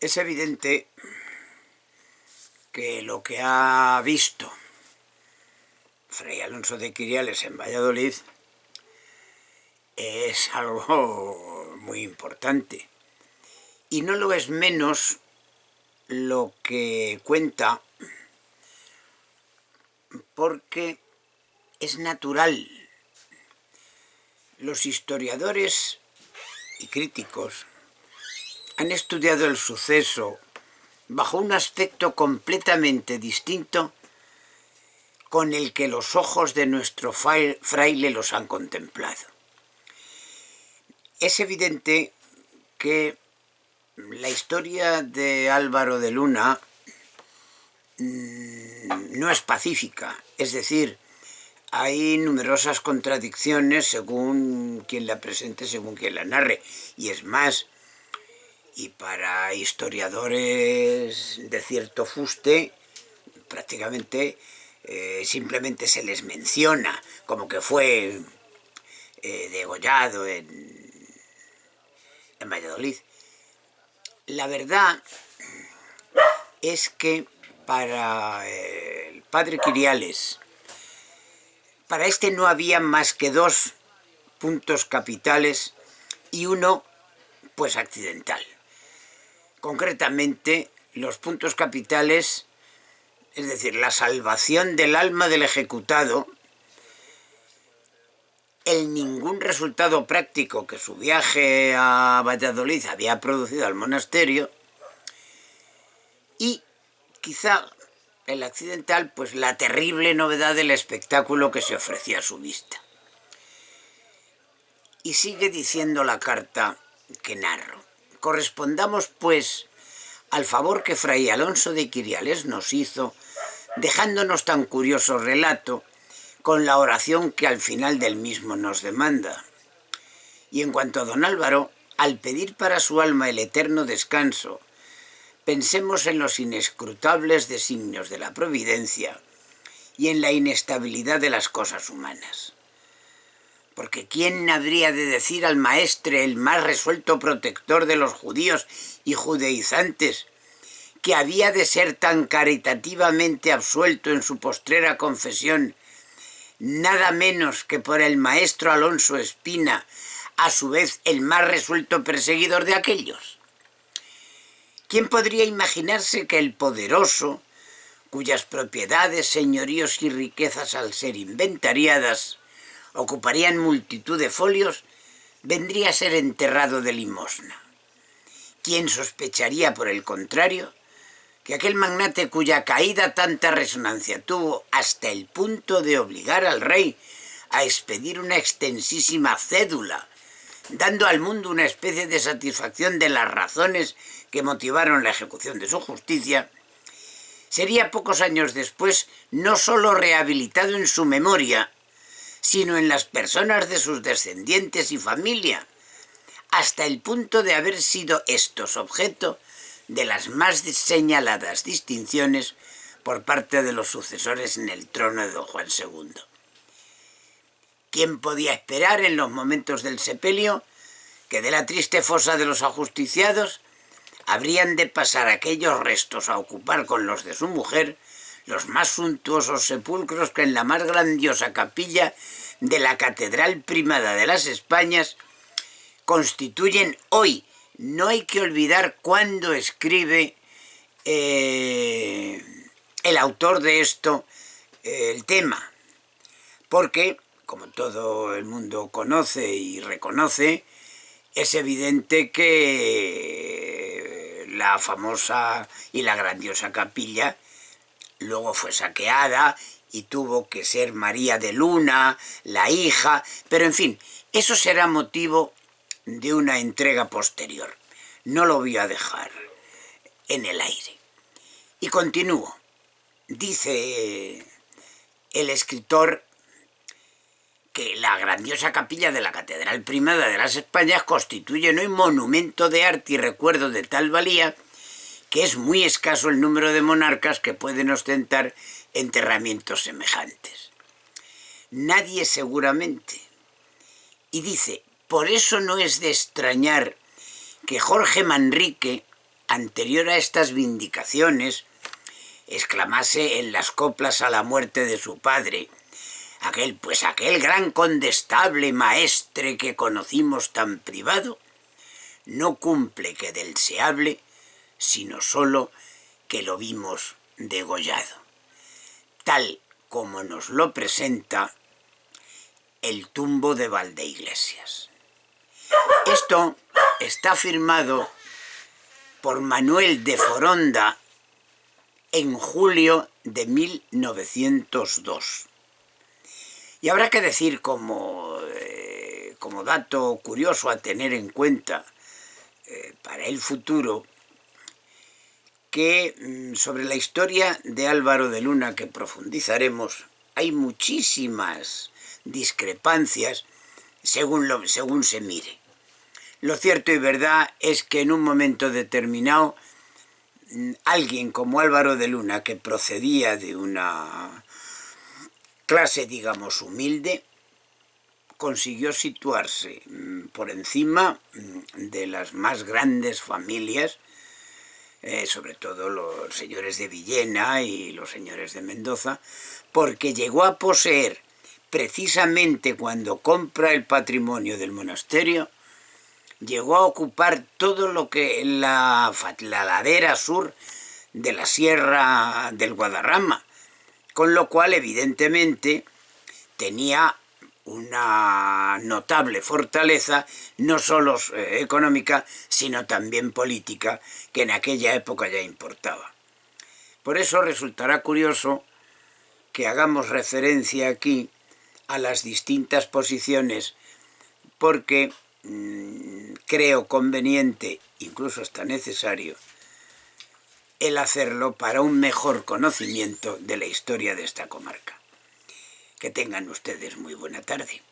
Es evidente que lo que ha visto Fray Alonso de Quiriales en Valladolid es algo muy importante. Y no lo es menos lo que cuenta, porque es natural. Los historiadores y críticos han estudiado el suceso bajo un aspecto completamente distinto con el que los ojos de nuestro fraile los han contemplado. Es evidente que la historia de Álvaro de Luna no es pacífica, es decir, hay numerosas contradicciones según quien la presente, según quien la narre, y es más, y para historiadores de cierto fuste, prácticamente simplemente se les menciona como que fue degollado en Valladolid. La verdad es que para el padre Quiriales, para este no había más que dos puntos capitales y uno pues accidental. Concretamente, los puntos capitales, es decir, la salvación del alma del ejecutado, el ningún resultado práctico que su viaje a Valladolid había producido al monasterio, y quizá el accidental, pues la terrible novedad del espectáculo que se ofrecía a su vista. Y sigue diciendo la carta que narro: correspondamos, pues, al favor que Fray Alonso de Quiriales nos hizo, dejándonos tan curioso relato, con la oración que al final del mismo nos demanda. Y en cuanto a don Álvaro, al pedir para su alma el eterno descanso, pensemos en los inescrutables designios de la providencia y en la inestabilidad de las cosas humanas. Porque ¿quién habría de decir al maestre, el más resuelto protector de los judíos y judaizantes, que había de ser tan caritativamente absuelto en su postrera confesión, nada menos que por el maestro Alonso Espina, a su vez el más resuelto perseguidor de aquellos? ¿Quién podría imaginarse que el poderoso, cuyas propiedades, señoríos y riquezas al ser inventariadas ocuparían multitud de folios, vendría a ser enterrado de limosna? ¿Quién sospecharía, por el contrario, que aquel magnate cuya caída tanta resonancia tuvo hasta el punto de obligar al rey a expedir una extensísima cédula, dando al mundo una especie de satisfacción de las razones que motivaron la ejecución de su justicia, sería pocos años después no sólo rehabilitado en su memoria, sino en las personas de sus descendientes y familia, hasta el punto de haber sido estos objeto de las más señaladas distinciones por parte de los sucesores en el trono de don Juan II. ¿Quién podía esperar en los momentos del sepelio que de la triste fosa de los ajusticiados habrían de pasar aquellos restos a ocupar con los de su mujer los más suntuosos sepulcros que en la más grandiosa capilla de la Catedral Primada de las Españas constituyen hoy? No hay que olvidar cuándo escribe el autor de esto el tema, porque, como todo el mundo conoce y reconoce, es evidente que la famosa y la grandiosa capilla luego fue saqueada y tuvo que ser María de Luna, la hija, pero en fin, eso será motivo de una entrega posterior. No lo voy a dejar en el aire. Y continúo. Dice el escritor que la grandiosa capilla de la Catedral Primada de las Españas constituye hoy un monumento de arte y recuerdo de tal valía que es muy escaso el número de monarcas que pueden ostentar enterramientos semejantes. Nadie seguramente. Y dice: por eso no es de extrañar que Jorge Manrique anterior a estas vindicaciones, exclamase en las coplas a la muerte de su padre, aquel gran condestable maestre que conocimos tan privado, no cumple que del se hable, sino solo que lo vimos degollado, tal como nos lo presenta el tumbo de Valdeiglesias. Esto está firmado por Manuel de Foronda en julio de 1902. Y habrá que decir como dato curioso a tener en cuenta para el futuro, que sobre la historia de Álvaro de Luna, que profundizaremos, hay muchísimas discrepancias según se mire. Lo cierto y verdad es que en un momento determinado, alguien como Álvaro de Luna, que procedía de una clase, digamos, humilde, consiguió situarse por encima de las más grandes familias, sobre todo los señores de Villena y los señores de Mendoza, porque llegó a poseer, precisamente cuando compra el patrimonio del monasterio, llegó a ocupar todo lo que la ladera sur de la Sierra del Guadarrama, con lo cual evidentemente tenía una notable fortaleza, no solo económica, sino también política, que en aquella época ya importaba. Por eso resultará curioso que hagamos referencia aquí a las distintas posiciones, porque creo conveniente, incluso hasta necesario, el hacerlo para un mejor conocimiento de la historia de esta comarca. Que tengan ustedes muy buena tarde.